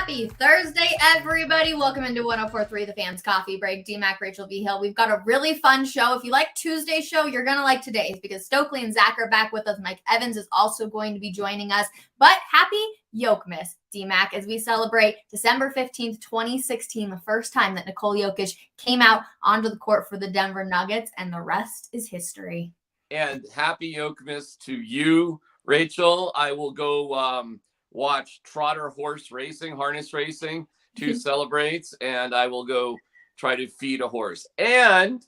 Happy Thursday, everybody. Welcome into 104.3 The Fans Coffee Break. D-Mac, Rachel V. Hill. We've got a really fun show. If you like Tuesday's show, you're going to like today's because Stokely and Zach are back with us. Mike Evans is also going to be joining us. But happy Yokemas, D-Mac, as we celebrate December 15th, 2016, the first time that Nikola Jokic came out onto the court for the Denver Nuggets, and the rest is history. And happy Yokemas to you, Rachel. I will go watch trotter horse racing, harness racing to celebrate, and I will go try to feed a horse. And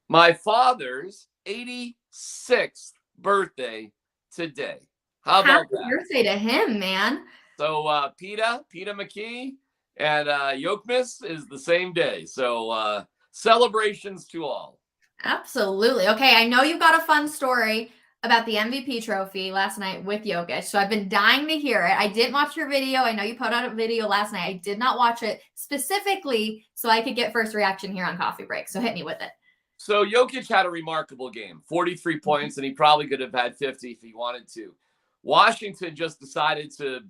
my father's 86th birthday today. How about that? Happy birthday to him, man. So Peta McKee and Yokemas is the same day. So celebrations to all. Absolutely. Okay, I know you've got a fun story about the MVP trophy last night with Jokic, so I've been dying to hear it. I didn't watch your video. I know you put out a video last night. I did not watch it specifically so I could get first reaction here on Coffee Break, so hit me with it. So Jokic had a remarkable game, 43 points, and he probably could have had 50 if he wanted to. Washington just decided to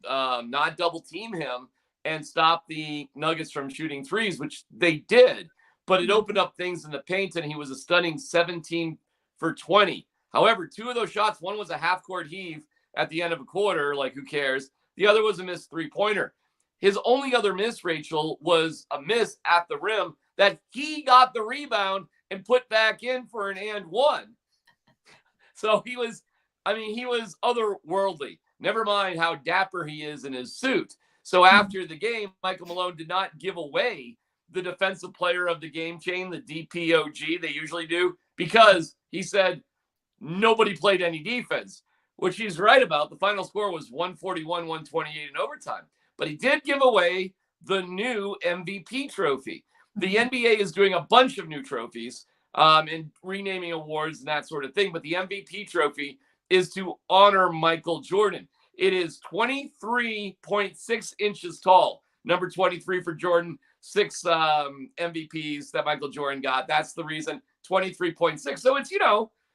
not double team him and stop the Nuggets from shooting threes, which they did, but it opened up things in the paint, and he was a stunning 17 for 20. However, two of those shots, one was a half-court heave at the end of a quarter, like who cares? The other was a missed three-pointer. His only other miss, Rachel, was a miss at the rim that he got the rebound and put back in for an and one. So he was otherworldly. Never mind how dapper he is in his suit. So after the game, Michael Malone did not give away the defensive player of the game chain, the DPOG, they usually do, because he said nobody played any defense, which he's right about. The final score was 141-128 in overtime. But he did give away the new MVP trophy. The NBA is doing a bunch of new trophies and renaming awards and that sort of thing. But the MVP trophy is to honor Michael Jordan. It is 23.6 inches tall. Number 23 for Jordan. 6 MVPs that Michael Jordan got. That's the reason. 23.6. So it's,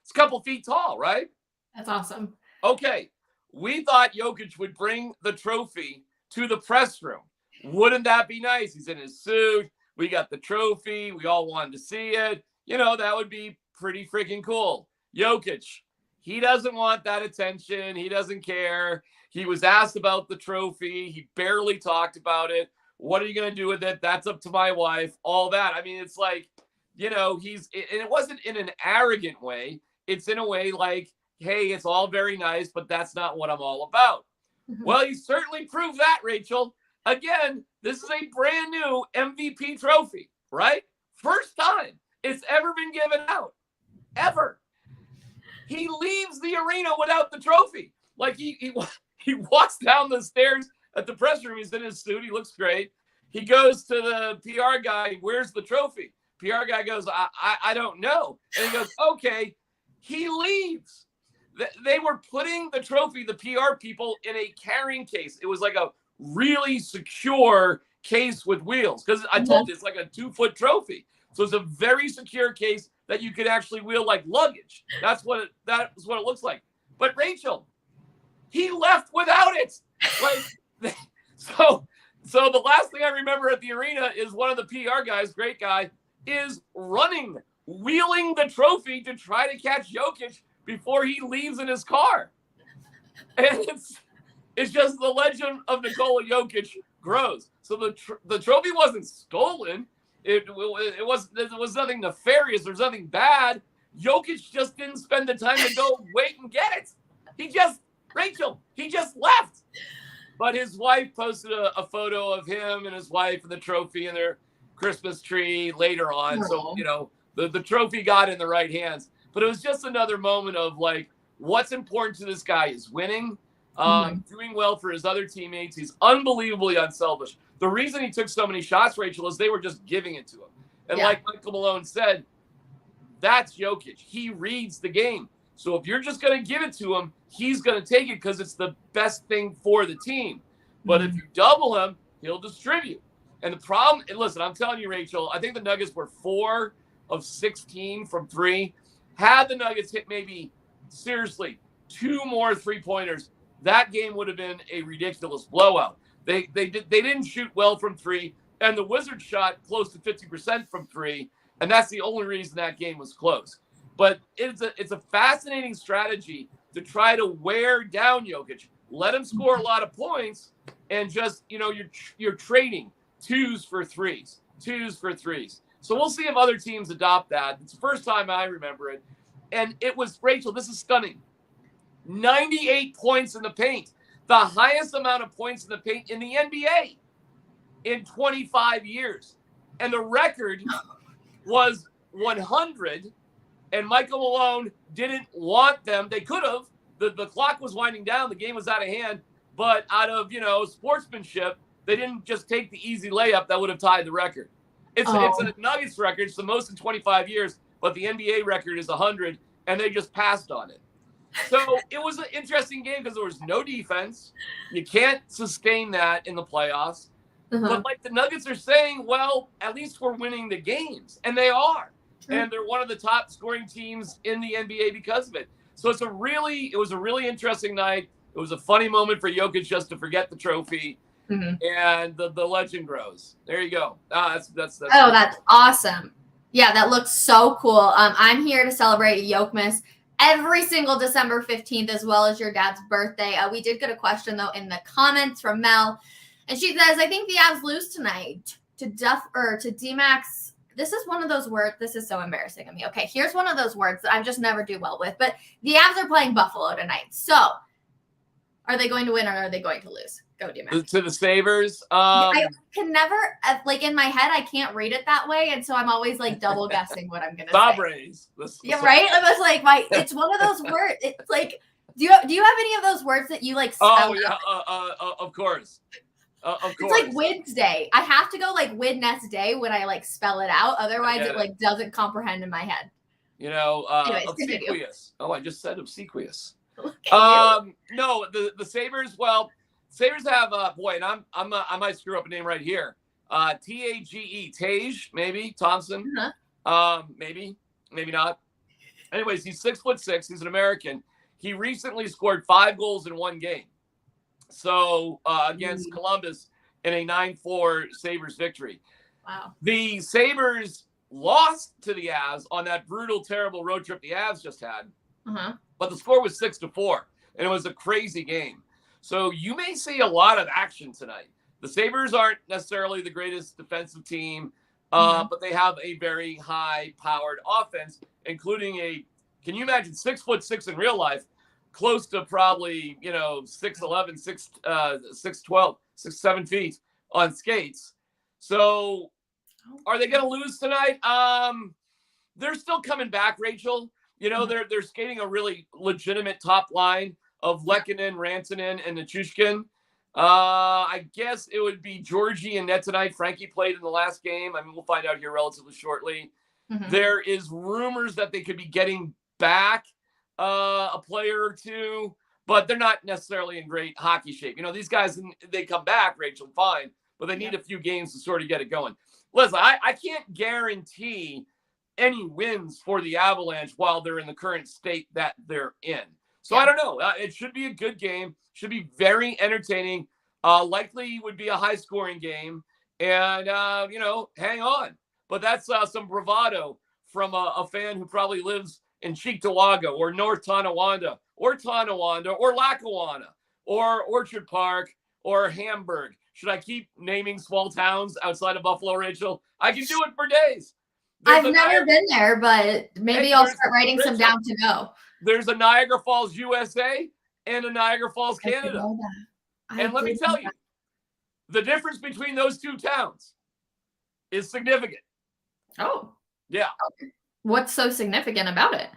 it's a couple feet tall, right? That's awesome. Okay. We thought Jokic would bring the trophy to the press room. Wouldn't that be nice? He's in his suit. We got the trophy. We all wanted to see it. That would be pretty freaking cool. Jokic, he doesn't want that attention. He doesn't care. He was asked about the trophy. He barely talked about it. What are you going to do with it? That's up to my wife. All that. I mean, it's like, and it wasn't in an arrogant way. It's in a way like, hey, it's all very nice, but that's not what I'm all about. Well, you certainly proved that, Rachel. Again, this is a brand new MVP trophy, right? First time it's ever been given out, ever. He leaves the arena without the trophy. Like he walks down the stairs at the press room. He's in his suit. He looks great. He goes to the PR guy. Where's the trophy? PR guy goes, I don't know. And he goes, okay. He leaves. They were putting the trophy, the PR people, in a carrying case. It was like a really secure case with wheels. Because I told you, it's like a 2-foot trophy. So it's a very secure case that you could actually wheel like luggage. That's what it looks like. But Rachel, he left without it. Like, so the last thing I remember at the arena is one of the PR guys, great guy, is running, wheeling the trophy to try to catch Jokic before he leaves in his car. And it's just the legend of Nikola Jokic grows. So the trophy wasn't stolen. It was nothing nefarious. There's nothing bad. Jokic just didn't spend the time to go wait and get it. He just left. But his wife posted a photo of him and his wife and the trophy and their Christmas tree later on. So, the trophy got in the right hands. But it was just another moment of like, what's important to this guy is winning, doing well for his other teammates. He's unbelievably unselfish. The reason he took so many shots, Rachel, is they were just giving it to him. And like Michael Malone said, that's Jokic. He reads the game. So if you're just going to give it to him, he's going to take it because it's the best thing for the team. But if you double him, he'll distribute. And the problem, and listen, I'm telling you, Rachel, I think the Nuggets were 4 of 16 from 3. Had the Nuggets hit maybe, seriously, 2 more three-pointers, that game would have been a ridiculous blowout. They didn't shoot well from three, and the Wizards shot close to 50% from three, and that's the only reason that game was close. But it's a fascinating strategy to try to wear down Jokic, let him score a lot of points, and just you're trading twos for threes. So we'll see if other teams adopt that. It's the first time I remember it. And it was, Rachel, this is stunning. 98 points in the paint. The highest amount of points in the paint in the NBA in 25 years. And the record was 100. And Michael Malone didn't want them. They could have. The clock was winding down. The game was out of hand. But out of, sportsmanship, they didn't just take the easy layup that would have tied the record. It's a Nuggets record. It's the most in 25 years, but the NBA record is 100, and they just passed on it. So it was an interesting game because there was no defense. You can't sustain that in the playoffs. But like the Nuggets are saying, well, at least we're winning the games, and they are. And they're one of the top scoring teams in the NBA because of it. So it was a really interesting night. It was a funny moment for Jokic just to forget the trophy. And the legend grows. There you go. That's awesome. Yeah, that looks so cool. I'm here to celebrate Yokmas every single December 15th, as well as your dad's birthday. We did get a question, though, in the comments from Mel. And she says, I think the Avs lose tonight to D-Max. This is one of those words. This is so embarrassing of me. Okay, here's one of those words that I just never do well with. But the Avs are playing Buffalo tonight. So are they going to win or are they going to lose? Go, D-Max. To the Sabres. I can never, in my head, I can't read it that way. And so I'm always double guessing what I'm going to say. Sabres. Yeah, right? I was it's one of those words. It's do you have any of those words that you spell Oh, yeah, of course. Of course. It's like Wednesday. I have to go Wednesday when I spell it out. Otherwise, it doesn't comprehend in my head. Anyways, obsequious. Oh, I just said obsequious. No, the Sabres. Well, Sabres have and I might screw up a name right here. Tage, Tage, maybe Thompson. Maybe not. Anyways, he's 6'6". He's an American. He recently scored 5 goals in one game. So against Columbus in a 9-4 Sabres victory. Wow. The Sabres lost to the Avs on that brutal, terrible road trip the Avs just had. But the score was 6-4, and it was a crazy game. So you may see a lot of action tonight. The Sabres aren't necessarily the greatest defensive team, but they have a very high-powered offense, including can you imagine 6'6" in real life, close to probably, 6'11", 6'12", 6'7" feet on skates. So are they going to lose tonight? They're still coming back, Rachel. They're skating a really legitimate top line of Lehkonen, Rantanen, and Nichushkin. I guess it would be Georgie and net tonight. Frankie played in the last game. I mean, we'll find out here relatively shortly. There is rumors that they could be getting back a player or two, but they're not necessarily in great hockey shape. These guys, they come back, Rachel, fine, but they need a few games to sort of get it going. Listen, I can't guarantee any wins for the Avalanche while they're in the current state that they're in. So I don't know. It should be a good game. Should be very entertaining. Likely would be a high-scoring game. And, hang on. But that's some bravado from a fan who probably lives in Cheektowaga or North Tonawanda or Lackawanna or Orchard Park or Hamburg. Should I keep naming small towns outside of Buffalo, Rachel? I can do it for days. I've never been there, but maybe I'll start writing some down to go. There's a Niagara Falls, USA, and a Niagara Falls, Canada. And let me tell you, the difference between those two towns is significant. Oh. Yeah. What's so significant about it?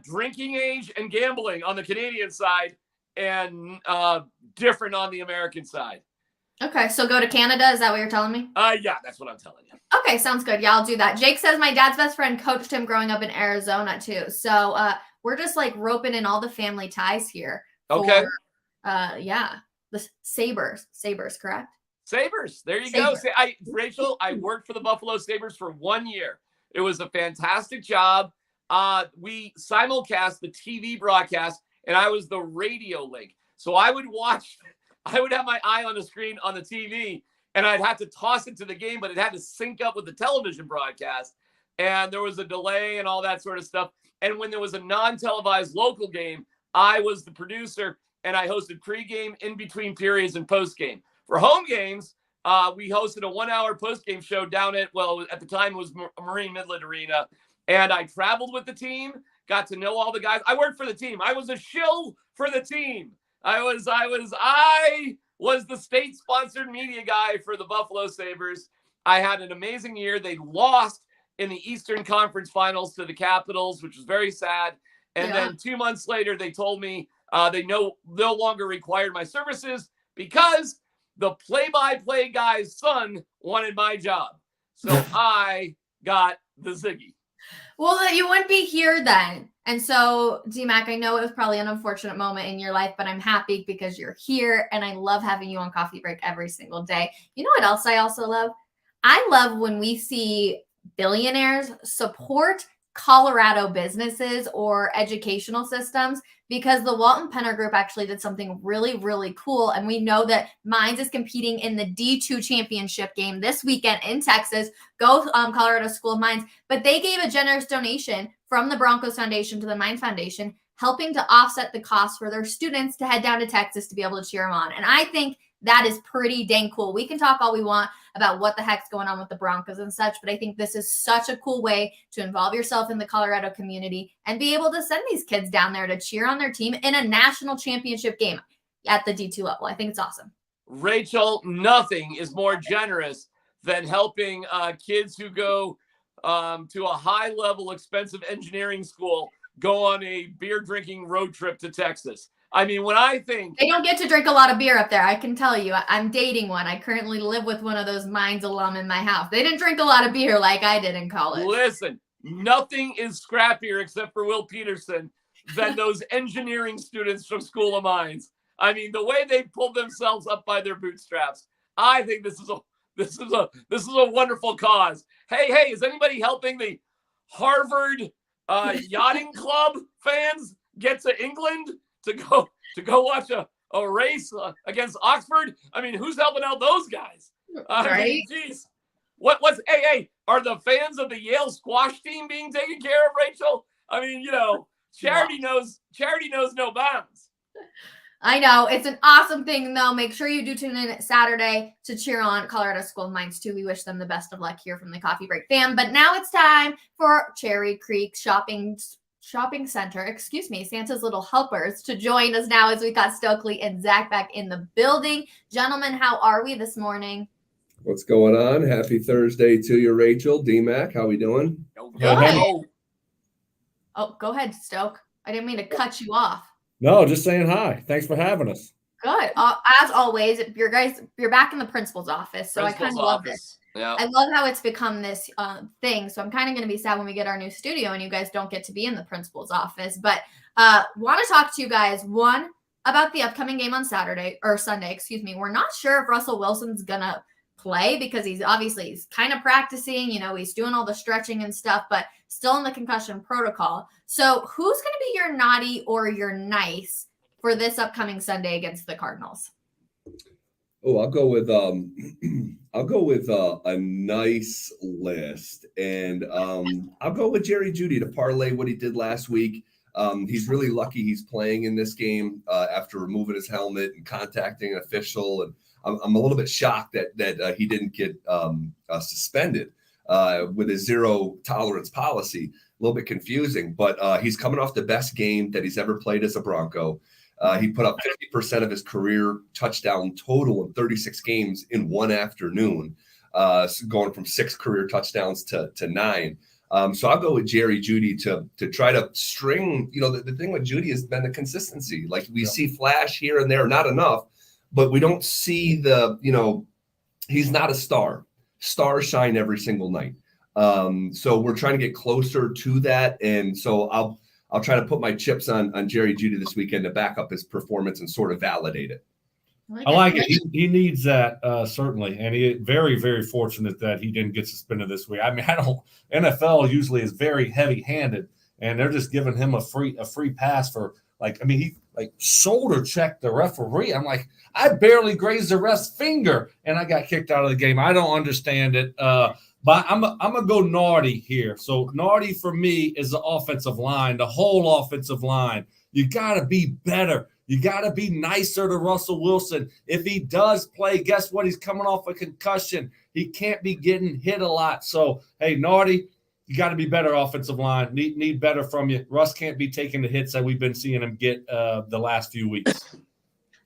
Drinking age and gambling on the Canadian side and different on the American side. Okay, so go to Canada. Is that what you're telling me? Yeah, that's what I'm telling you. Okay, sounds good. Yeah, I'll do that. Jake says my dad's best friend coached him growing up in Arizona too. So we're just roping in all the family ties here. Okay. The Sabres, correct? Sabres. There you go. Rachel, I worked for the Buffalo Sabres for 1 year. It was a fantastic job. We simulcast the TV broadcast, and I was the radio link. So I would watch I would have my eye on the screen on the TV, and I'd have to toss it to the game, but it had to sync up with the television broadcast. And there was a delay and all that sort of stuff. And when there was a non-televised local game, I was the producer, and I hosted pregame, in between periods, and postgame. For home games, we hosted a 1-hour postgame show down at the time it was Marine Midland Arena. And I traveled with the team, got to know all the guys. I worked for the team. I was a shill for the team. I was the state-sponsored media guy for the Buffalo Sabres. I had an amazing year. They lost in the Eastern Conference Finals to the Capitals, which was very sad. And then 2 months later, they told me they no longer required my services because the play-by-play guy's son wanted my job. So I got the Ziggy. Well, you wouldn't be here then. And so, D-Mac, I know it was probably an unfortunate moment in your life, but I'm happy because you're here, and I love having you on Coffee Break every single day. You know what else I also love? I love when we see billionaires support Colorado businesses or educational systems, because the Walton Penner Group actually did something really, really cool. And we know that Mines is competing in the D2 championship game this weekend in Texas. Go Colorado School of Mines. But they gave a generous donation from the Broncos Foundation to the Mines Foundation, helping to offset the cost for their students to head down to Texas to be able to cheer them on. And I think that is pretty dang cool. We can talk all we want about what the heck's going on with the Broncos and such, but I think this is such a cool way to involve yourself in the Colorado community and be able to send these kids down there to cheer on their team in a national championship game at the D2 level. I think it's awesome. Rachel, nothing is more generous than helping kids who go to a high-level, expensive engineering school go on a beer-drinking road trip to Texas. I mean, when I think... They don't get to drink a lot of beer up there, I can tell you. I'm dating one. I currently live with one of those Mines alum in my house. They didn't drink a lot of beer like I did in college. Listen, nothing is scrappier, except for Will Peterson, than those engineering students from School of Mines. I mean, the way they pulled themselves up by their bootstraps. I think this is a wonderful cause. Hey, is anybody helping the Harvard yachting club fans get to England to go watch a race against Oxford? I mean, who's helping out those guys? Right? Geez. What's hey, are the fans of the Yale squash team being taken care of, Rachel? I mean, charity knows no bounds. I know. It's an awesome thing, though. Make sure you do tune in Saturday to cheer on Colorado School of Mines, too. We wish them the best of luck here from the Coffee Break fam. But now it's time for Cherry Creek Shopping Center, Santa's Little Helpers, to join us now as we got Stokely and Zach back in the building. Gentlemen, how are we this morning? What's going on? Happy Thursday to you, Rachel. D-Mac, how we doing? Good. Oh, go ahead, Stoke. I didn't mean to cut you off. No, just saying hi. Thanks for having us. Good. As always, you're back in the principal's office, so I kind of love this. Yeah. I love how it's become this thing. So I'm kind of going to be sad when we get our new studio and you guys don't get to be in the principal's office. But want to talk to you guys, one, about the upcoming game on Sunday. We're not sure if Russell Wilson's going to play because he's kind of practicing. He's doing all the stretching and stuff, but still in the concussion protocol. So who's going to be your naughty or your nice for this upcoming Sunday against the Cardinals? Oh, I'll go with a nice list, and I'll go with Jerry Jeudy to parlay what he did last week. He's really lucky he's playing in this game after removing his helmet and contacting an official, and I'm a little bit shocked that he didn't get suspended with his zero tolerance policy. A little bit confusing, but he's coming off the best game that he's ever played as a Bronco. He put up 50% of his career touchdown total in 36 games in one afternoon, going from 6 career touchdowns to 9. So I'll go with Jerry Jeudy to try to string. The thing with Jeudy has been the consistency. Like we see flash here and there, not enough, but we don't see he's not a star. Stars shine every single night. So we're trying to get closer to that, and so I'll try to put my chips on Jerry Jeudy this weekend to back up his performance and sort of validate it. I like it. He needs that, certainly. And he very, very fortunate that he didn't get suspended this week. I mean, NFL usually is very heavy-handed and they're just giving him a free pass for he shoulder checked the referee. I'm like, I barely grazed the ref's finger and I got kicked out of the game. I don't understand it. But I'm gonna go naughty here. So naughty for me is the offensive line, the whole offensive line. You gotta be better. You gotta be nicer to Russell Wilson. If he does play, guess what? He's coming off a concussion. He can't be getting hit a lot. So hey, naughty. You got to be better offensive line. Need better from you. Russ can't be taking the hits that we've been seeing him get the last few weeks.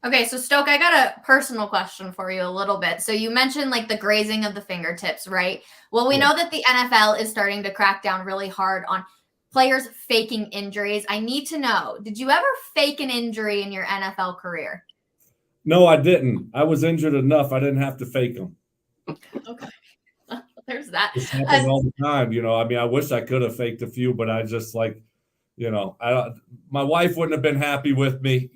Okay, so Stoke, I got a personal question for you a little bit. So you mentioned like the grazing of the fingertips, right? Well, we know that the NFL is starting to crack down really hard on players faking injuries. I need to know, did you ever fake an injury in your NFL career? No, I didn't. I was injured enough. I didn't have to fake them. Okay. There's that. This happens all the time, I wish I could have faked a few, but I just my wife wouldn't have been happy with me,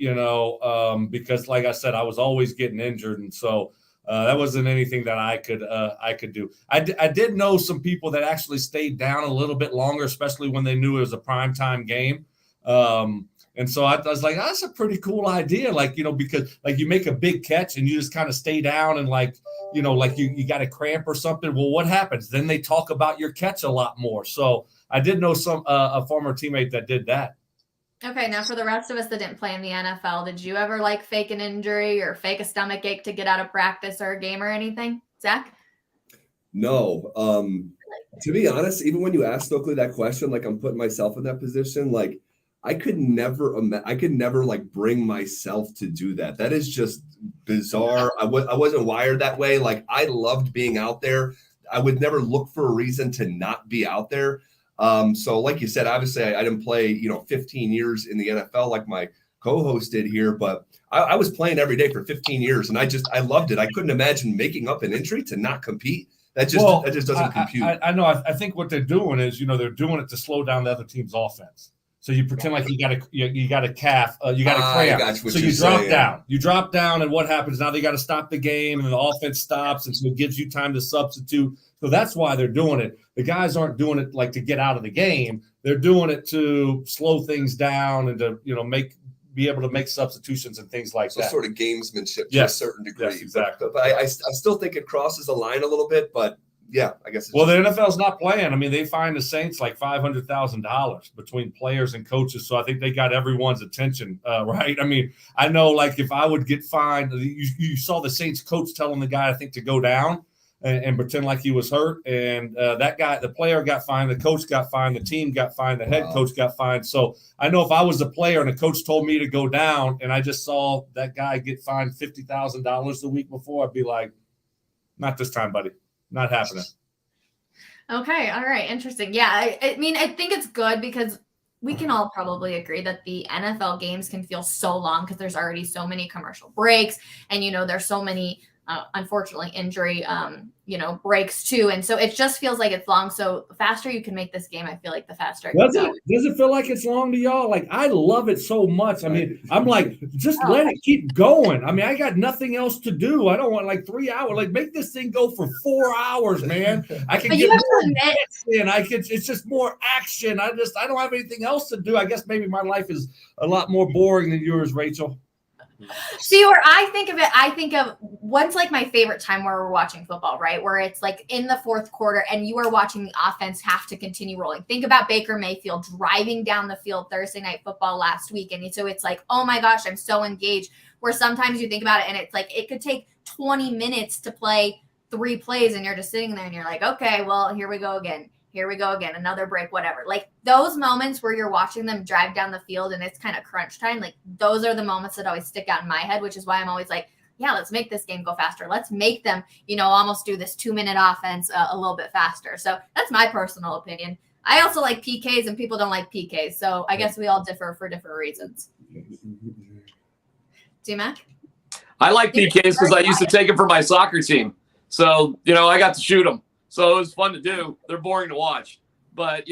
because like I said, I was always getting injured, and so that wasn't anything that I could do. I did know some people that actually stayed down a little bit longer, especially when they knew it was a primetime game. And so I was like, that's a pretty cool idea. Because you make a big catch and you just kind of stay down and you got a cramp or something. Well, what happens? Then they talk about your catch a lot more. So I did know a former teammate that did that. Okay. Now for the rest of us that didn't play in the NFL, did you ever fake an injury or fake a stomach ache to get out of practice or a game or anything? Zach? No. To be honest, even when you asked Stokely that question, I'm putting myself in that position, I could never bring myself to do that. That is just bizarre. I wasn't wired that way. I loved being out there. I would never look for a reason to not be out there. So like you said, obviously I didn't play, 15 years in the NFL like my co-host did here, but I was playing every day for 15 years and I loved it. I couldn't imagine making up an injury to not compete. That just doesn't compute. I know. I think what they're doing is, they're doing it to slow down the other team's offense. So you pretend like you got a calf, you got a cramp. So you drop down. You drop down, and what happens? Now they got to stop the game, and the offense stops, and so it gives you time to substitute. So that's why they're doing it. The guys aren't doing it to get out of the game. They're doing it to slow things down and to be able to make substitutions and things like that. So sort of gamesmanship to a certain degree. Yes, exactly. But I still think it crosses the line a little bit, but. Yeah, I guess. The NFL's not playing. They fined the Saints $500,000 between players and coaches. So I think they got everyone's attention, right? I know if I would get fined, you saw the Saints coach telling the guy, I think, to go down and pretend like he was hurt. And that guy, the player got fined, the coach got fined, the team got fined, the head coach got fined. So I know if I was a player and the coach told me to go down and I just saw that guy get fined $50,000 the week before, I'd be like, not this time, buddy. Not happening. Okay. All right. Interesting. Yeah. I think it's good because we can all probably agree that the NFL games can feel so long because there's already so many commercial breaks and, there's so many, unfortunately, injury, breaks too. And so it just feels like it's long. So the faster you can make this game, I feel like the faster. Does it feel like it's long to y'all? I love it so much. I'm like, just let it keep going. I got nothing else to do. I don't want 3 hours. Make this thing go for 4 hours, man. I can get more action. It's just more action. I don't have anything else to do. I guess maybe my life is a lot more boring than yours, Rachel. See, where I think of when's my favorite time where we're watching football, right? Where it's in the fourth quarter and you are watching the offense have to continue rolling. Think about Baker Mayfield driving down the field Thursday Night Football last week. And so it's oh my gosh, I'm so engaged. Where sometimes you think about it and it's it could take 20 minutes to play 3 plays and you're just sitting there and you're okay, well, here we go again. Here we go again, another break, whatever. Those moments where you're watching them drive down the field and it's kind of crunch time, those are the moments that always stick out in my head, which is why I'm always yeah, let's make this game go faster. Let's make them, almost do this 2-minute offense a little bit faster. So that's my personal opinion. I also like PKs and people don't like PKs. So I guess we all differ for different reasons. D-Mac? I like PKs because I used to take them for my soccer team. So, I got to shoot them. So it was fun to do. They're boring to watch, but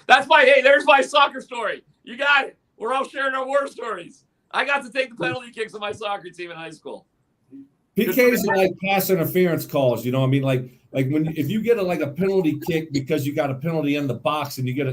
that's there's my soccer story. You got it. We're all sharing our war stories. I got to take the penalty kicks of my soccer team in high school. PKs are like pass interference calls. You know what I mean? Like if you get a penalty kick because you got a penalty in the box and you get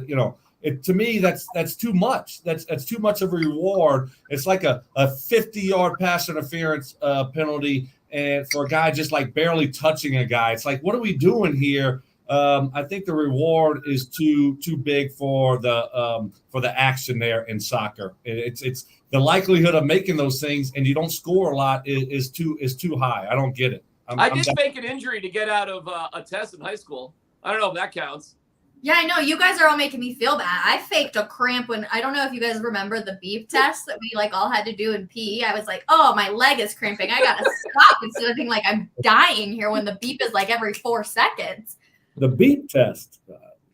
to me that's too much. That's too much of a reward. It's like a 50-yard pass interference penalty, and for a guy just like barely touching a guy. It's like, what are we doing here? I think the reward is too big for the action there in soccer. It's the likelihood of making those things and you don't score a lot is too high. I don't get it. I did fake an injury to get out of a test in high school. I don't know if that counts. Yeah, I know. You guys are all making me feel bad. I faked a cramp when I don't know if you guys remember the beep test that we all had to do in PE. I was like, oh, my leg is cramping. I gotta stop instead of being like I'm dying here when the beep is every 4 seconds. The beep test.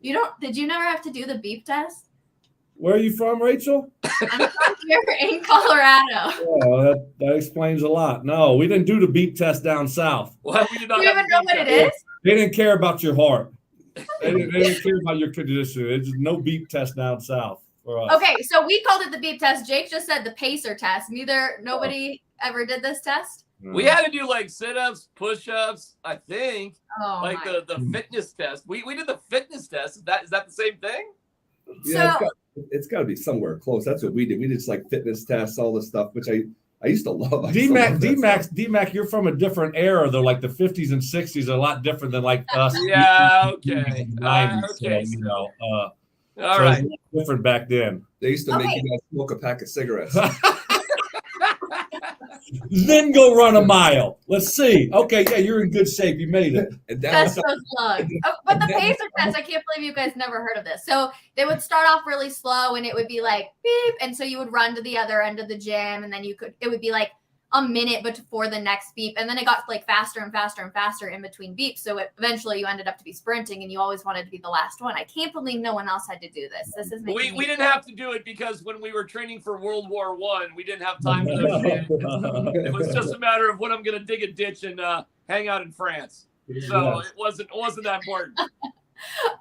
Did you never have to do the beep test? Where are you from, Rachel? I'm from here in Colorado. Well, that explains a lot. No, we didn't do the beep test down south. Well, we did not. Do you even know what it is? They didn't care about your heart. They didn't care about your condition. There's no beep test down south for us. Okay, so we called it the beep test. Jake just said the pacer test. Nobody ever did this test? We had to do sit-ups, push-ups, I think. Oh, the fitness test. We did the fitness test. Is that the same thing? Yeah, it's got to be somewhere close. That's what we did. We did fitness tests, all this stuff, which I used to love. D-Mac, you're from a different era though. Like the 50s and 60s are a lot different than us. Yeah. Okay. 90s, okay. So, all right. Different back then. They used to make you guys smoke a pack of cigarettes. Then go run a mile. Let's see. Okay, yeah, you're in good shape. You made it. That's so slugs. But the pacer test, I can't believe you guys never heard of this. So they would start off really slow and it would be beep. And so you would run to the other end of the gym and then it would be a minute before the next beep. And then it got faster and faster and faster in between beeps. So eventually you ended up to be sprinting and you always wanted to be the last one. I can't believe no one else had to do this. This is we didn't have to do it because when we were training for World War I, we didn't have time for those shit. It was just a matter of when I'm going to dig a ditch and hang out in France. So it wasn't that important.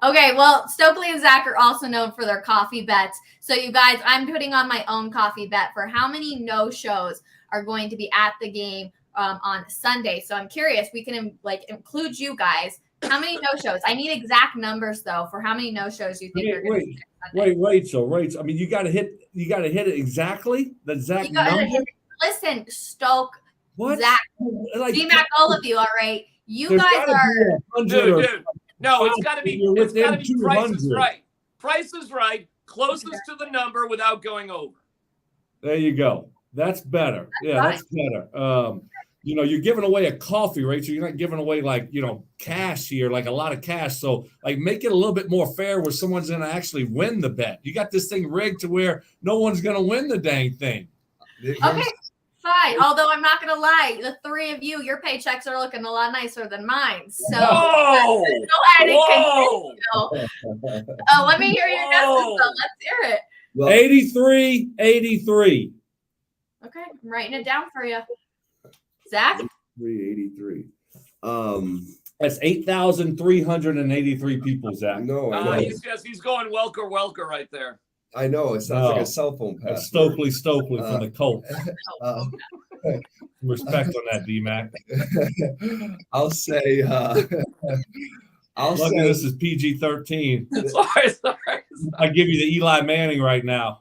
Okay, well, Stokely and Zach are also known for their coffee bets. So you guys, I'm putting on my own coffee bet for how many no-shows are going to be at the game on Sunday. So I'm curious, we can include you guys. How many no-shows? I need exact numbers though for how many no-shows you think are going to be Sunday. Rachel. I mean, you got to hit it exactly. The exact number. Listen, Stoke, what? Zach, D-Mac, all of you. All right, you guys are. Dude. No, it's got to be Price is Right. Price is Right. Closest to the number without going over. There you go. That's better. That's better. You're giving away a coffee, Rachel. You're not giving away cash here, a lot of cash. So make it a little bit more fair where someone's going to actually win the bet. You got this thing rigged to where no one's going to win the dang thing. Okay, fine. Although I'm not going to lie, the three of you, your paychecks are looking a lot nicer than mine. So Whoa! Let me hear your guesses though. Let's hear it. Well, 83. Okay, I'm writing it down for you. Zach? 383. That's 8,383 people, Zach. No, I know. He's going Welker right there. I know. It sounds like a cell phone pass. Stokely from the Colts. Respect on that, D-Mac. I'll say this is PG-13. Sorry. I give you the Eli Manning right now.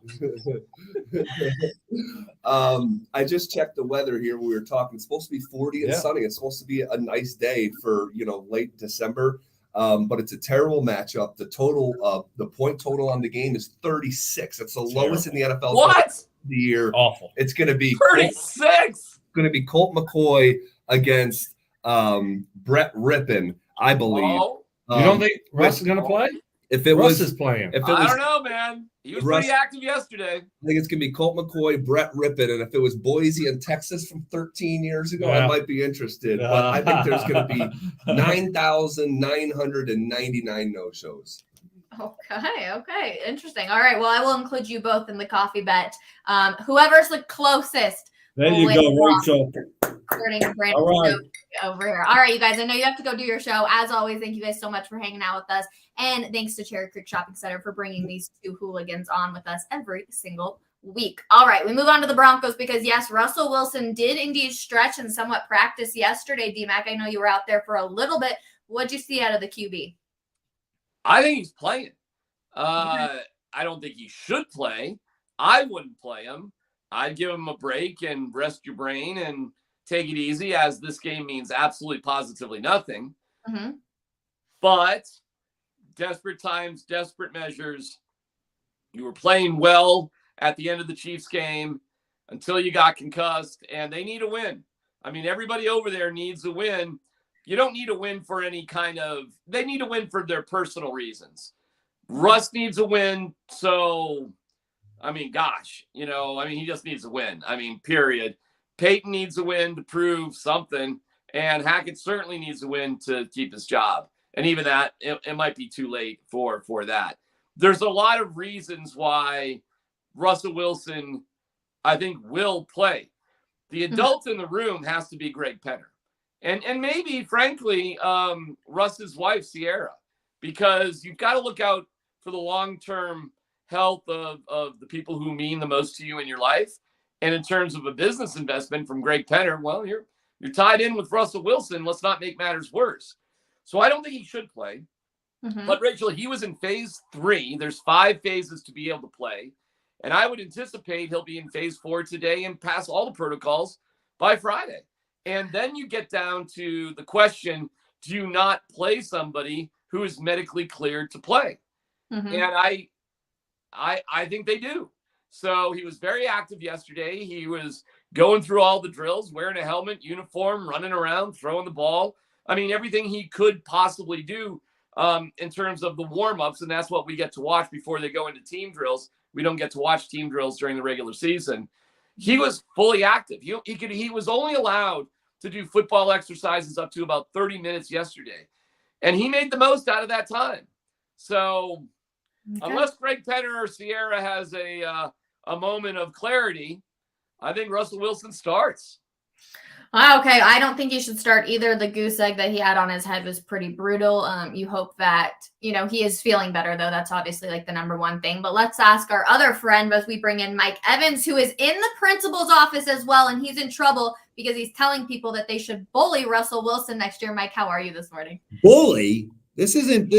I just checked the weather here. We were talking. It's supposed to be 40 and sunny. It's supposed to be a nice day for late December. But it's a terrible matchup. The point total on the game is 36. It's the lowest in the NFL. What? The year. Awful. It's going to be 36. It's going to be Colt McCoy against Brett Rippon, I believe. You don't think Russ is going to play? Russ is playing. I don't know, man. He was pretty active yesterday. I think it's going to be Colt McCoy, Brett Rippon, and if it was Boise and Texas from 13 years ago, I might be interested. But I think there's going to be 9,999 no-shows. Okay. Interesting. All right. Well, I will include you both in the coffee bet. Whoever's the closest. There you go, Rachel. All right. Over here. All right, you guys. I know you have to go do your show. As always, thank you guys so much for hanging out with us. And thanks to Cherry Creek Shopping Center for bringing these two hooligans on with us every single week. All right, we move on to the Broncos because, yes, Russell Wilson did indeed stretch and somewhat practice yesterday, D-Mac. I know you were out there for a little bit. What'd you see out of the QB? I think he's playing. I don't think he should play. I wouldn't play him. I'd give him a break and rest your brain and take it easy, as this game means absolutely positively nothing. Mm-hmm. But desperate times, desperate measures. You were playing well at the end of the Chiefs game until you got concussed, and they need a win. I mean, everybody over there needs a win. You don't need a win for any kind of – they need a win for their personal reasons. Russ needs a win, so – I mean, gosh, he just needs a win. I mean, period. Peyton needs a win to prove something, and Hackett certainly needs a win to keep his job. And even that, it might be too late for that. There's a lot of reasons why Russell Wilson, I think, will play. The adult in the room has to be Greg Penner. And maybe, frankly, Russ's wife, Sierra, because you've got to look out for the long-term health of the people who mean the most to you in your life. And in terms of a business investment from Greg Penner, well, you're tied in with Russell Wilson. Let's not make matters worse. So I don't think he should play. Mm-hmm. But Rachel, he was in phase 3. There's 5 phases to be able to play. And I would anticipate he'll be in phase 4 today and pass all the protocols by Friday. And then you get down to the question, do you not play somebody who is medically cleared to play? Mm-hmm. And I think they do. So he was very active yesterday. He was going through all the drills, wearing a helmet, uniform, running around, throwing the ball. I mean, everything he could possibly do in terms of the warm-ups, and that's what we get to watch before they go into team drills. We don't get to watch team drills during the regular season. He was fully active. He was only allowed to do football exercises up to about 30 minutes yesterday, and he made the most out of that time. So unless Greg Penner or Sierra has a moment of clarity, I think Russell Wilson starts. Okay, I don't think he should start either. The goose egg that he had on his head was pretty brutal. You hope that, he is feeling better, though. That's obviously like the number one thing. But let's ask our other friend as we bring in Mike Evans, who is in the principal's office as well, and he's in trouble because he's telling people that they should bully Russell Wilson next year. Mike, how are you this morning? Bully? This isn't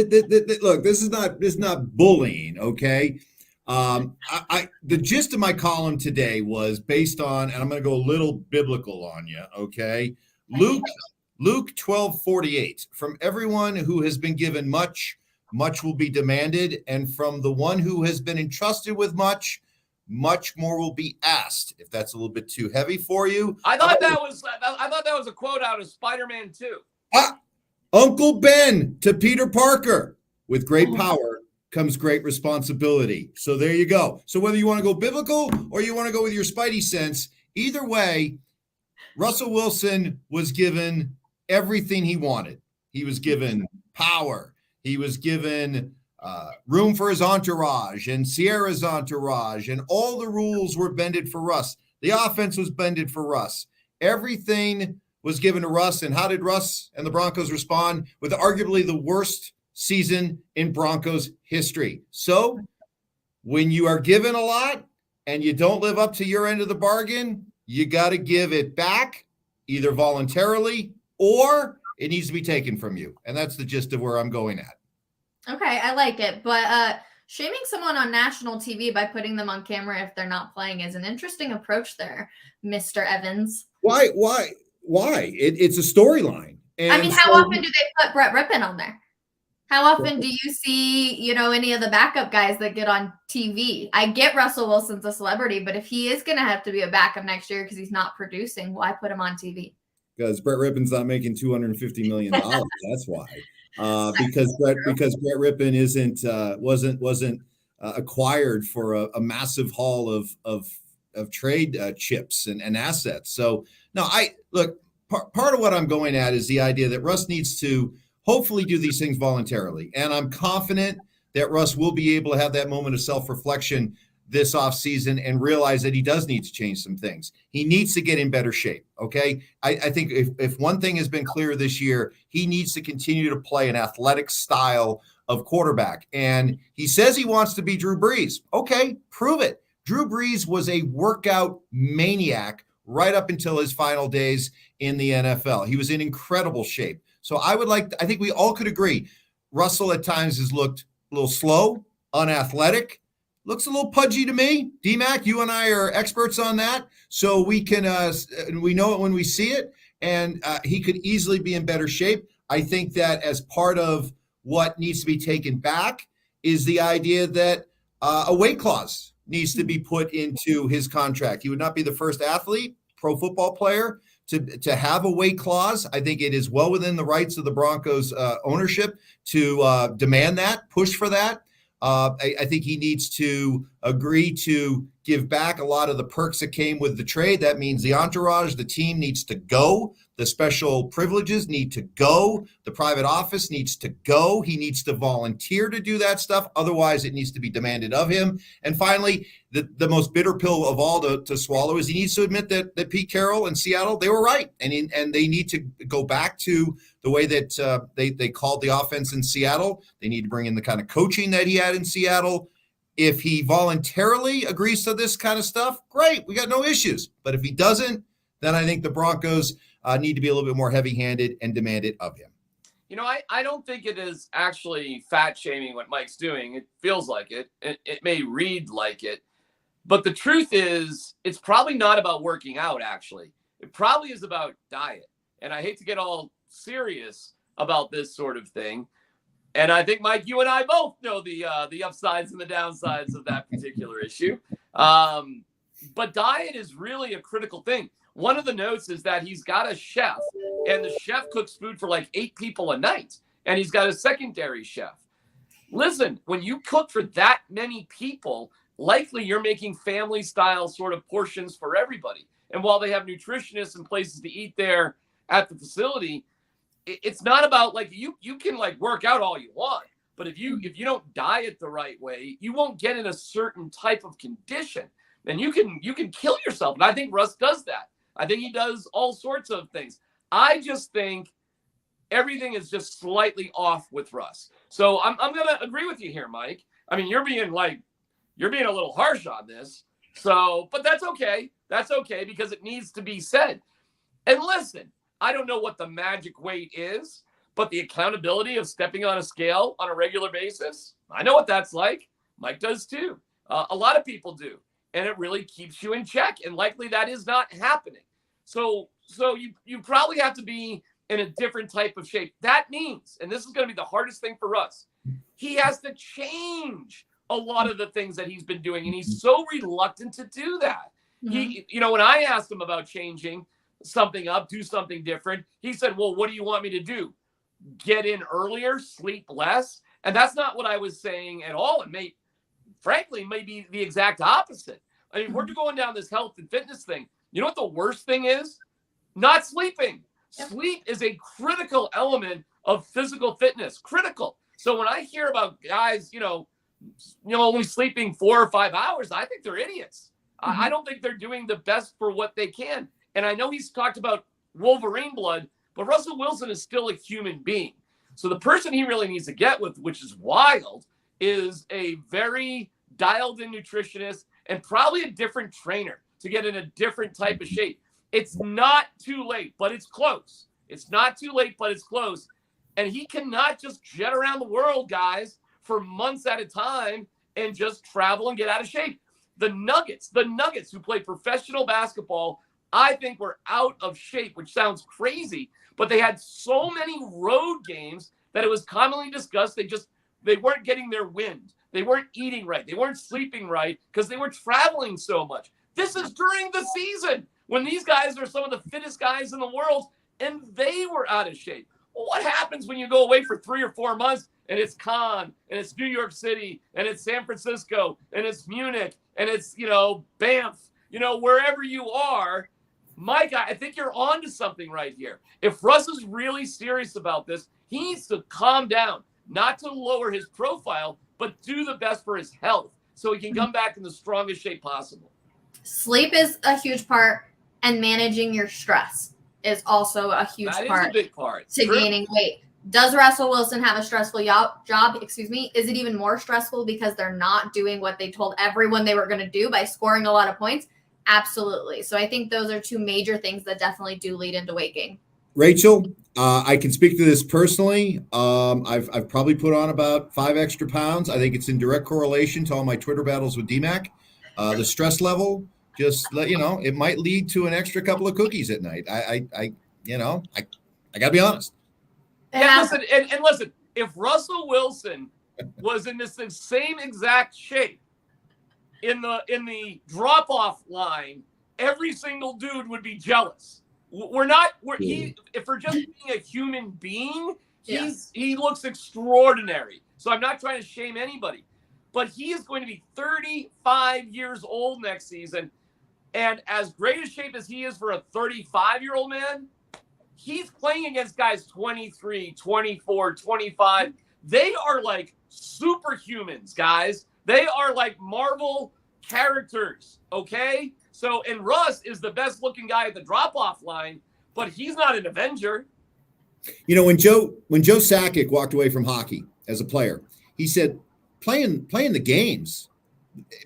look, this is not bullying, okay? The gist of my column today was based on, and I'm going to go a little biblical on you, okay? Luke 12:48. From everyone who has been given much, much will be demanded, and from the one who has been entrusted with much, much more will be asked. If that's a little bit too heavy for you, I thought that was a quote out of Spider-Man 2. Uncle Ben to Peter Parker. With great power comes great responsibility. So there you go. So whether you want to go biblical or you want to go with your spidey sense, either way, Russell Wilson was given everything he wanted. He was given power. He was given room for his entourage and Sierra's entourage, and all the rules were bended for Russ. The offense was bended for Russ. Everything was given to Russ. And how did Russ and the Broncos respond? With arguably the worst season in Broncos history. So when you are given a lot and you don't live up to your end of the bargain, you got to give it back, either voluntarily or it needs to be taken from you. And that's the gist of where I'm going at. Okay, I like it. But shaming someone on national TV by putting them on camera if they're not playing is an interesting approach there, Mr. Evans. Why? It's a storyline. I mean, how often do they put Brett Rippon on there? How often do you see, any of the backup guys that get on TV? I get Russell Wilson's a celebrity, but if he is going to have to be a backup next year because he's not producing, why put him on TV? Because Brett Rippon's not making $250 million. That's why. Because Brett Rippon wasn't acquired for a massive haul of trade chips and assets. So no, part of what I'm going at is the idea that Russ needs to hopefully do these things voluntarily. And I'm confident that Russ will be able to have that moment of self-reflection this offseason and realize that he does need to change some things. He needs to get in better shape, okay? I think if one thing has been clear this year, he needs to continue to play an athletic style of quarterback. And he says he wants to be Drew Brees. Okay, prove it. Drew Brees was a workout maniac right up until his final days in the NFL. He was in incredible shape. So I think we all could agree, Russell at times has looked a little slow, unathletic, looks a little pudgy to me. D-Mac, you and I are experts on that. So we can, we know it when we see it, and he could easily be in better shape. I think that as part of what needs to be taken back is the idea that a weight clause needs to be put into his contract. He would not be the first athlete, pro football player, to have a weight clause. I think it is well within the rights of the Broncos ownership to demand that, push for that. I think he needs to agree to give back a lot of the perks that came with the trade. That means the entourage, the team needs to go. The special privileges need to go. The private office needs to go. He needs to volunteer to do that stuff. Otherwise, it needs to be demanded of him. And finally, the most bitter pill of all to swallow is he needs to admit that Pete Carroll and Seattle, they were right. And they need to go back to the way that they called the offense in Seattle. They need to bring in the kind of coaching that he had in Seattle. If he voluntarily agrees to this kind of stuff, great, we got no issues. But if he doesn't, then I think the Broncos need to be a little bit more heavy-handed and demand it of him. You know, I don't think it is actually fat-shaming what Mike's doing. It feels like it. It may read like it. But the truth is, it's probably not about working out, actually. It probably is about diet. And I hate to get all serious about this sort of thing. And I think, Mike, you and I both know the upsides and the downsides of that particular issue. But diet is really a critical thing. One of the notes is that he's got a chef, and the chef cooks food for like 8 people a night, and he's got a secondary chef. Listen, when you cook for that many people, likely you're making family-style sort of portions for everybody. And while they have nutritionists and places to eat there at the facility, it's not about like you can like work out all you want, but if you don't diet the right way, you won't get in a certain type of condition, and you can kill yourself. And I think Russ does that. I think he does all sorts of things. I just think everything is just slightly off with Russ. So I'm going to agree with you here, Mike. I mean, you're being a little harsh on this. So, but that's okay. That's okay because it needs to be said. And listen, I don't know what the magic weight is, but the accountability of stepping on a scale on a regular basis, I know what that's like. Mike does too. A lot of people do. And it really keeps you in check. And likely that is not happening. So you probably have to be in a different type of shape. That means, and this is going to be the hardest thing for us, he has to change a lot of the things that he's been doing. And he's so reluctant to do that. Mm-hmm. When I asked him about changing something up, do something different, he said, well, what do you want me to do? Get in earlier, sleep less? And that's not what I was saying at all. It frankly, may be the exact opposite. I mean, we're going down this health and fitness thing. You know what the worst thing is? Not sleeping. Yep. Sleep is a critical element of physical fitness. Critical. So when I hear about guys, only sleeping 4 or 5 hours, I think they're idiots. Mm-hmm. I don't think they're doing the best for what they can. And I know he's talked about Wolverine blood, but Russell Wilson is still a human being. So the person he really needs to get with, which is wild, is a very dialed-in nutritionist and probably a different trainer to get in a different type of shape. It's not too late, but it's close. It's not too late, but it's close. And he cannot just jet around the world, guys, for months at a time and just travel and get out of shape. The Nuggets who play professional basketball, I think were out of shape, which sounds crazy, but they had so many road games that it was commonly discussed. They weren't getting their wind. They weren't eating right. They weren't sleeping right because they were traveling so much. This is during the season when these guys are some of the fittest guys in the world, and they were out of shape. Well, what happens when you go away for 3 or 4 months and it's Cannes and it's New York City and it's San Francisco and it's Munich and it's, Banff, wherever you are? Mike, I think you're onto something right here. If Russ is really serious about this, he needs to calm down, not to lower his profile, but do the best for his health so he can come back in the strongest shape possible. Sleep is a huge part, and managing your stress is also a huge part. That is a big part. To gaining weight. Does Russell Wilson have a stressful job? Excuse me. Is it even more stressful because they're not doing what they told everyone they were going to do by scoring a lot of points? Absolutely. So I think those are two major things that definitely do lead into waking. Rachel, I can speak to this personally. I've probably put on about 5 extra pounds. I think it's in direct correlation to all my Twitter battles with DMAC. The stress level, just let you know, it might lead to an extra couple of cookies at night. I got to be honest. Yeah, listen, if Russell Wilson was in the same exact shape in the drop-off line, every single dude would be jealous. If we're just being a human being, he looks extraordinary. So I'm not trying to shame anybody, but he is going to be 35 years old next season. And as great a shape as he is for a 35-year-old man, he's playing against guys 23, 24, 25. They are like superhumans, guys. They are like Marvel characters, okay? So, and Russ is the best looking guy at the drop-off line, but he's not an Avenger. You know, when Joe Sakic walked away from hockey as a player, he said, playing the games,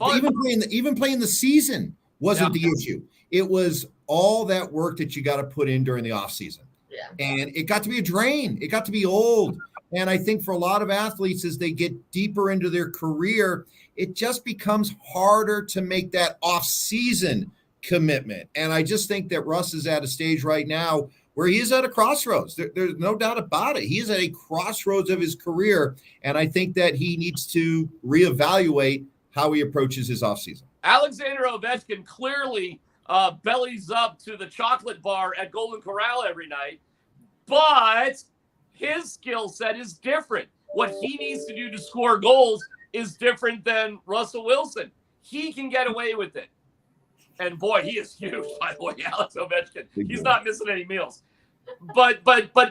even playing the season wasn't the issue. It was all that work that you got to put in during the off season. Yeah. And it got to be a drain. It got to be old. And I think for a lot of athletes, as they get deeper into their career, it just becomes harder to make that off-season commitment. And I just think that Russ is at a stage right now where he is at a crossroads. There's no doubt about it. He is at a crossroads of his career. And I think that he needs to reevaluate how he approaches his offseason. Alexander Ovechkin clearly bellies up to the chocolate bar at Golden Corral every night, but his skill set is different. What he needs to do to score goals is different than Russell Wilson. He can get away with it. And boy, he is huge, by the way, Alex Ovechkin. He's not missing any meals. But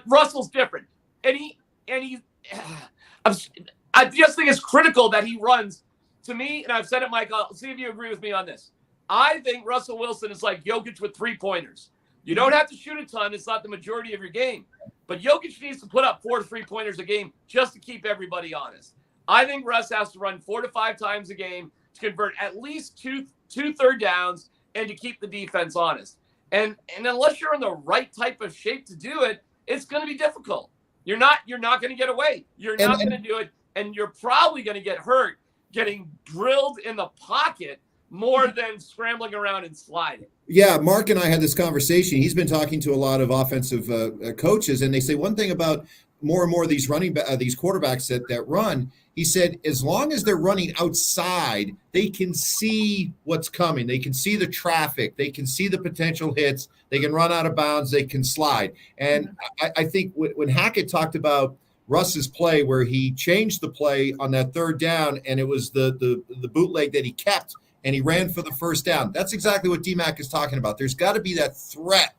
Russell's different. And I just think it's critical that he runs. To me, and I've said it, Mike, I'll see if you agree with me on this. I think Russell Wilson is like Jokic with 3-pointers. You don't have to shoot a ton. It's not the majority of your game. But Jokic needs to put up 4 3-pointers a game just to keep everybody honest. I think Russ has to run 4 to 5 times a game to convert at least two third downs and to keep the defense honest. And unless you're in the right type of shape to do it, it's going to be difficult. You're not going to get away. You're not going to do it. And you're probably going to get hurt getting drilled in the pocket more than scrambling around and sliding. Yeah, Mark and I had this conversation. He's been talking to a lot of offensive coaches, and they say one thing about more and more of these these quarterbacks that run. He said, as long as they're running outside, they can see what's coming. They can see the traffic. They can see the potential hits. They can run out of bounds. They can slide. And I think when Hackett talked about Russ's play, where he changed the play on that third down, and it was the bootleg that he kept, and he ran for the first down. That's exactly what DMAC is talking about. There's got to be that threat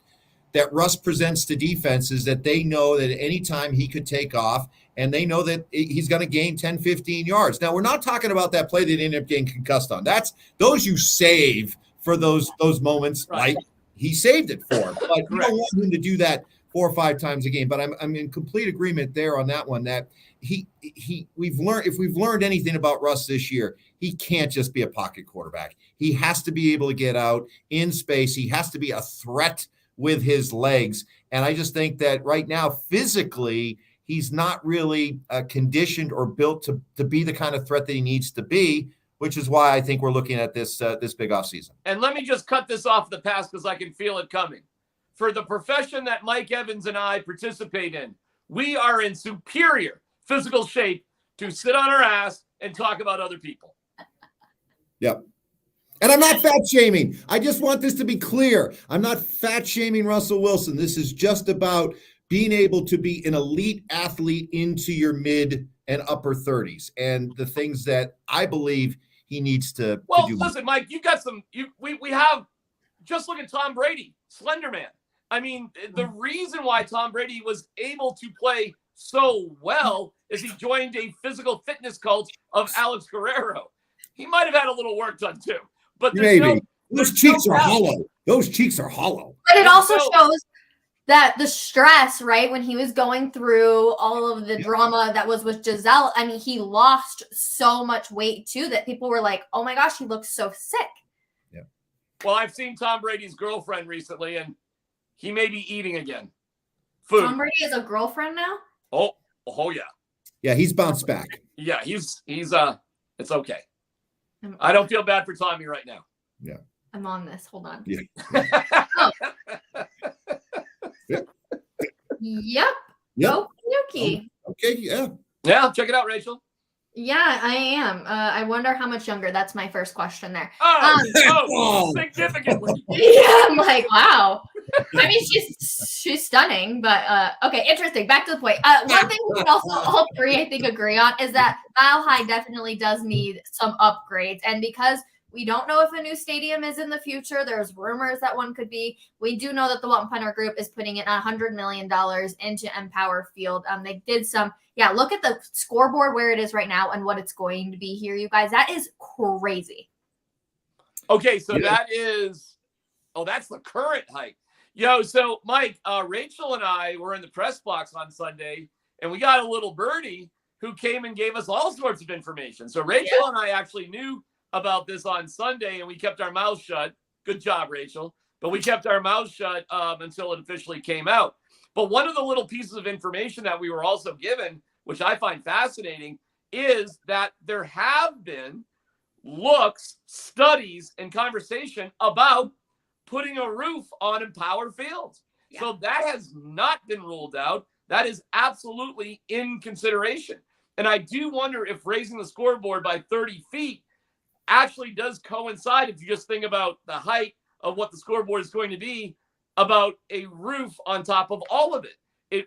that Russ presents to defenses, that they know that at any time he could take off, and they know that he's going to gain 10, 15 yards. Now, we're not talking about that play that he ended up getting concussed on. That's those you save for those moments, right? He saved it for, but you don't want him to do that 4 or 5 times a game. But I'm in complete agreement there on that one, that we've learned anything about Russ this year, he can't just be a pocket quarterback. He has to be able to get out in space. He has to be a threat with his legs. And I just think that right now, physically, he's not really conditioned or built to be the kind of threat that he needs to be, which is why I think we're looking at this big offseason. And let me just cut this off the pass because I can feel it coming. For the profession that Mike Evans and I participate in, we are in superior physical shape to sit on our ass and talk about other people. Yep. And I'm not fat shaming. I just want this to be clear. I'm not fat shaming Russell Wilson. This is just about being able to be an elite athlete into your mid and upper 30s, and the things that I believe he needs to do. Listen, Mike, you got some. We have. Just look at Tom Brady, Slender Man. I mean, the reason why Tom Brady was able to play so well is he joined a physical fitness cult of Alex Guerrero. He might have had a little work done too, but maybe those cheeks are hollow. Those cheeks are hollow. But it also shows that the stress, right, when he was going through all of the drama that was with Giselle, I mean, he lost so much weight too that people were like, oh my gosh, he looks so sick. Yeah. Well, I've seen Tom Brady's girlfriend recently, and he may be eating again. Food. Tom Brady is a girlfriend now? Oh yeah. Yeah, he's bounced back. Yeah, he's it's okay. I don't feel bad for Tommy right now. Yeah. I'm on this. Hold on. Yeah. Yep. Yep. Okie. Okay, yeah. Yeah, check it out, Rachel. Yeah, I am. I wonder how much younger. That's my first question there. Significantly. Yeah, I'm like, wow. I mean, she's stunning, but okay, interesting. Back to the point. One thing we can also all three, I think, agree on is that Mile High definitely does need some upgrades, and because we don't know if a new stadium is in the future, there's rumors that one could be. We do know that the Walton Penner Group is putting in $100 million into Empower Field. They did some, look at the scoreboard where it is right now and what it's going to be here, you guys. That is crazy. Okay, so that's the current height. So Mike, Rachel and I were in the press box on Sunday, and we got a little birdie who came and gave us all sorts of information. So Rachel and I actually knew about this on Sunday, and we kept our mouths shut. Good job, Rachel. But we kept our mouths shut until it officially came out. But one of the little pieces of information that we were also given, which I find fascinating, is that there have been looks, studies, and conversation about putting a roof on Empower Field. Yeah. So that has not been ruled out. That is absolutely in consideration. And I do wonder if raising the scoreboard by 30 feet actually does coincide, if you just think about the height of what the scoreboard is going to be, about a roof on top of all of it.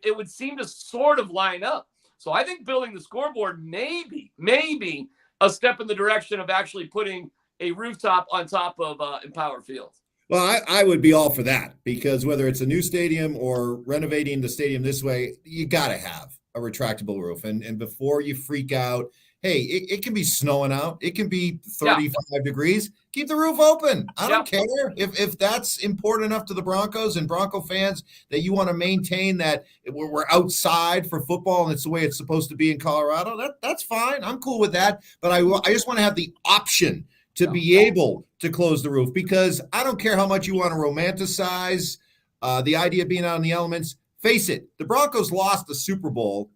It would seem to sort of line up. So I think building the scoreboard may be a step in the direction of actually putting a rooftop on top of Empower Field. Well, I would be all for that, because whether it's a new stadium or renovating the stadium this way, you got to have a retractable roof. And before you freak out, hey, it can be snowing out. It can be 35 degrees. Keep the roof open. I don't care if that's important enough to the Broncos and Bronco fans that you want to maintain that we're outside for football and it's the way it's supposed to be in Colorado. That's fine. I'm cool with that. But I just want to have the option to be able to close the roof, because I don't care how much you want to romanticize the idea of being out in the elements. Face it, the Broncos lost the Super Bowl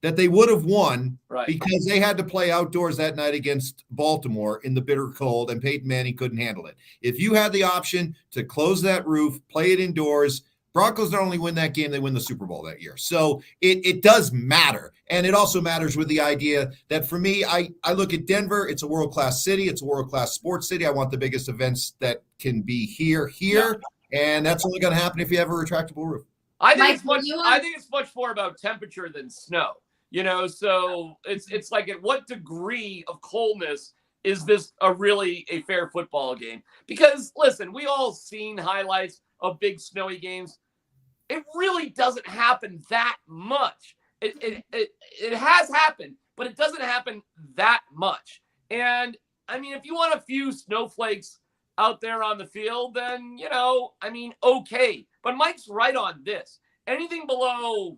that they would have won because they had to play outdoors that night against Baltimore in the bitter cold, and Peyton Manning couldn't handle it. If you had the option to close that roof, play it indoors, Broncos not only win that game, they win the Super Bowl that year. So it does matter. And it also matters with the idea that, for me, I look at Denver. It's a world-class city. It's a world-class sports city. I want the biggest events that can be here. And that's only going to happen if you have a retractable roof. I think it's much more about temperature than snow. So it's like, at what degree of coldness is this a fair football game? Because listen, we all seen highlights of big snowy games. It really doesn't happen that much. It has happened, but it doesn't happen that much. And I mean, if you want a few snowflakes out there on the field, then okay. But Mike's right on this. Anything below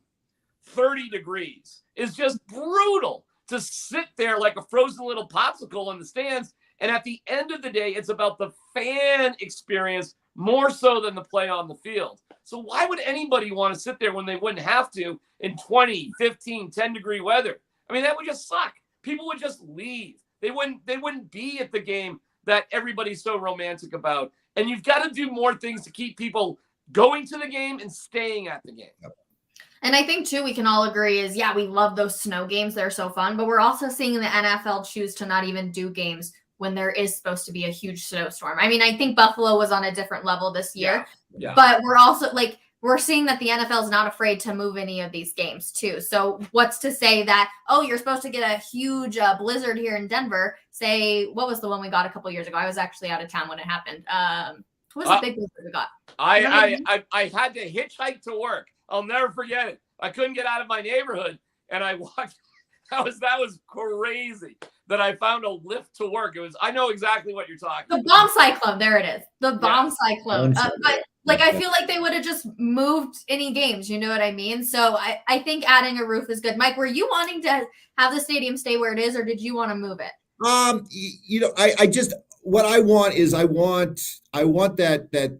30 degrees is just brutal to sit there like a frozen little popsicle in the stands. And at the end of the day, it's about the fan experience more so than the play on the field. So why would anybody want to sit there when they wouldn't have to in 20, 15, 10-degree weather? I mean, that would just suck. People would just leave. They wouldn't be at the game that everybody's so romantic about. And you've got to do more things to keep people going to the game and staying at the game. And I think, too, we can all agree is, we love those snow games. They're so fun. But we're also seeing the NFL choose to not even do games when there is supposed to be a huge snowstorm. I mean, I think Buffalo was on a different level this year. Yeah. But we're also, we're seeing that the NFL is not afraid to move any of these games, too. So what's to say that, you're supposed to get a huge blizzard here in Denver? Say, what was the one we got a couple years ago? I was actually out of town when it happened. What was the big blizzard we got? I had to hitchhike to work. I'll never forget it. I couldn't get out of my neighborhood, and I walked. That was crazy. That I found a lift to work. I know exactly what you're talking about. The bomb cyclone. There it is. The bomb cyclone. But Like, I feel like they would have just moved any games. You know what I mean? So I think adding a roof is good. Mike, were you wanting to have the stadium stay where it is, or did you want to move it? I just, what I want is I want that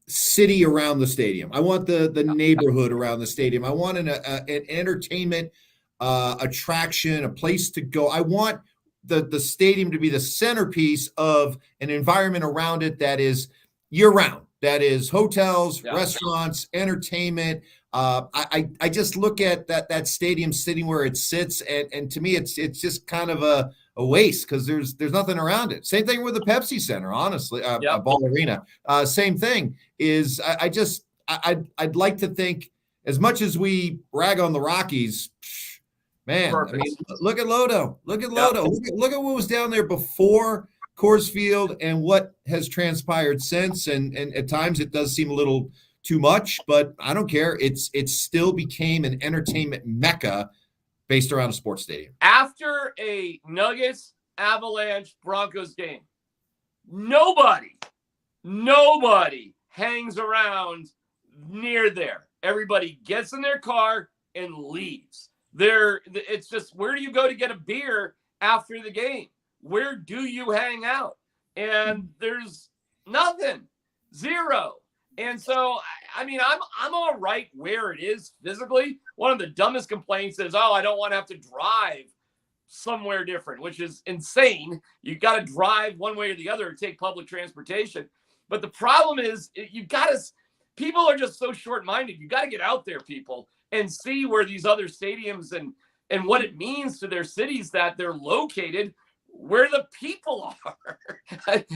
city around the stadium. I want the neighborhood around the stadium. I want an entertainment attraction, a place to go. I want the stadium to be the centerpiece of an environment around it that is year round. That is hotels, restaurants, entertainment. I just look at that stadium sitting where it sits, and to me, it's just kind of a waste because there's nothing around it. Same thing with the Pepsi Center, honestly, Ball Arena. Same thing is I'd like to think, as much as we rag on the Rockies, man. Perfect. I mean, look at Lodo. Look at Lodo. Look at what was down there before Coors Field and what has transpired since. And at times it does seem a little too much, but I don't care. It still became an entertainment mecca based around a sports stadium. After a Nuggets, Avalanche, Broncos game, nobody hangs around near there. Everybody gets in their car and leaves. It's just, where do you go to get a beer after the game? Where do you hang out? And there's nothing, zero. And so, I mean, I'm all right where it is physically. One of the dumbest complaints is, I don't want to have to drive somewhere different, which is insane. You got to drive one way or the other or take public transportation. But the problem is, people are just so short-minded. You got to get out there, people, and see where these other stadiums and what it means to their cities that they're located where the people are.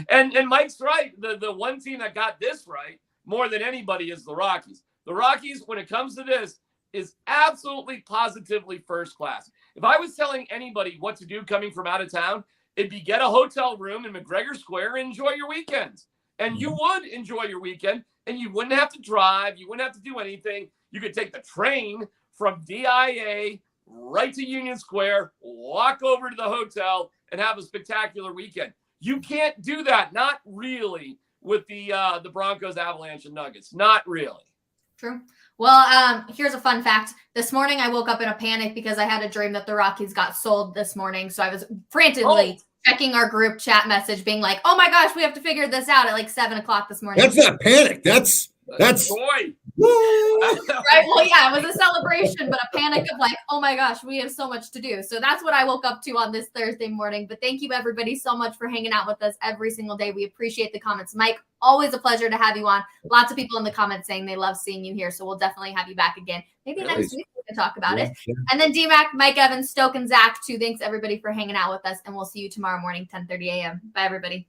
and Mike's right. The one team that got this right more than anybody is the Rockies. The Rockies, when it comes to this, is absolutely positively first class. If I was telling anybody what to do coming from out of town, it'd be get a hotel room in McGregor Square and enjoy your weekends. And you would enjoy your weekend, and you wouldn't have to drive. You wouldn't have to do anything. You could take the train from DIA right to Union Square, walk over to the hotel, and have a spectacular weekend. You can't do that. Not really with the Broncos, Avalanche, and Nuggets. Not really. True. Well, here's a fun fact. This morning, I woke up in a panic because I had a dream that the Rockies got sold this morning. So I was frantically checking our group chat message, being like, oh my gosh, we have to figure this out at like 7:00 this morning. That's not panic. That's joy. Right. Well, yeah, it was a celebration, but a panic of like, oh my gosh, we have so much to do. So that's what I woke up to on this Thursday morning. But thank you, everybody, so much for hanging out with us every single day. We appreciate the comments. Mike, always a pleasure to have you on. Lots of people in the comments saying they love seeing you here. So we'll definitely have you back again. Maybe next week we can talk about it. Sure. And then D-Mac, Mike Evans, Stoke, and Zach, too. Thanks, everybody, for hanging out with us. And we'll see you tomorrow morning, 10:30 a.m. Bye, everybody.